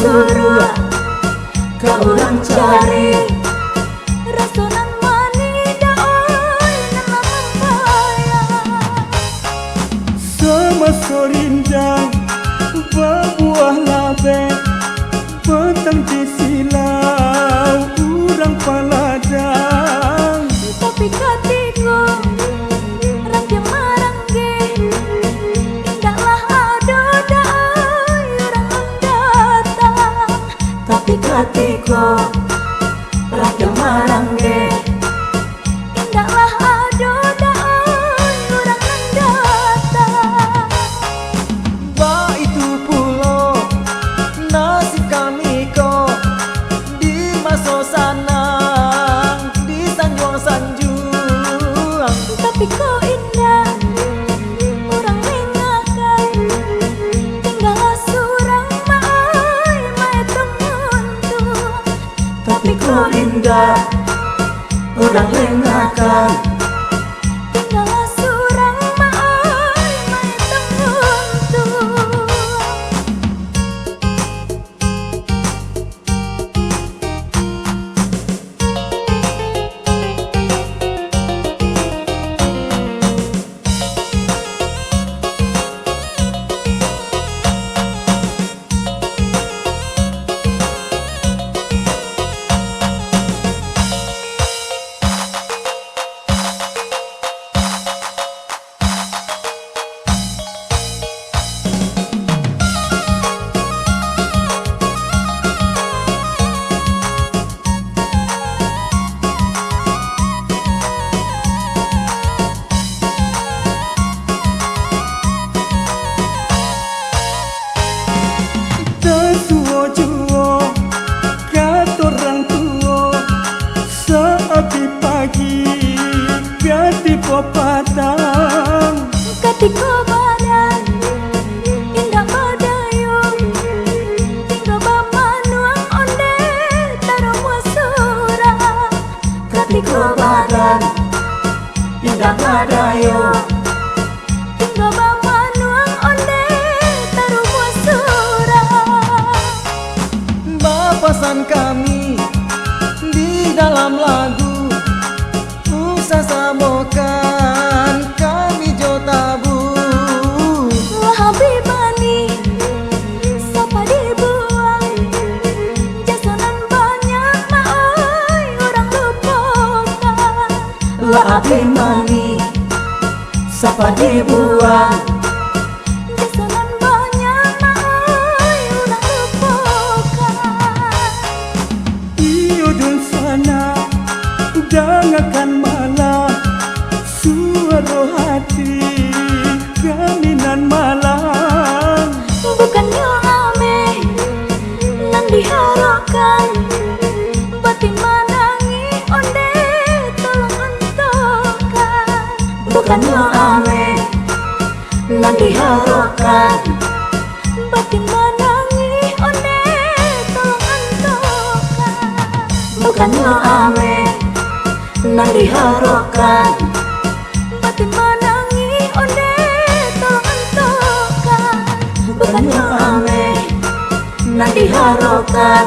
suruh ka urang cari rasonan manida oi nama mempaya sama sorindang babuah labe petang di silau urang paladang tapi katiku rakyat marangge indahlah ado daai urang datang tapi katiku rakyat marangge indahlah ado daai urang datang Ba itu pulau nasib kami kok di maso sanang di sanjuang tapi kok indah urang mengakan tinggal surang maai mae temuntung tapi kok indah urang lengakan tinggal surang maai mae temuntung Tesuo juo kata orang tua seapi pagi gati popatang ketika badan indah badayung tinggal bamanuang onde taruh wasura ketika badan indah badayo tinggal bamanuang onde taruh wasura Bapasan kami di dalam lagu Musa samokan kami jo tabu lah habibani sapa dibuang jasanan banyak maai orang lupakan lah abimani sapa dibuang jasanan banyak maai orang lupakan iyo dun sana dangakan malah suara hati gaminan malang bukannya ame nan diharapkan batin manangi onde tolong entokan bukannya ame nan diharapkan batin manangi onde tolong entokan bukannya ame nan diharapkan batin manangi onde tolong entokan bukannya ame nan diharapkan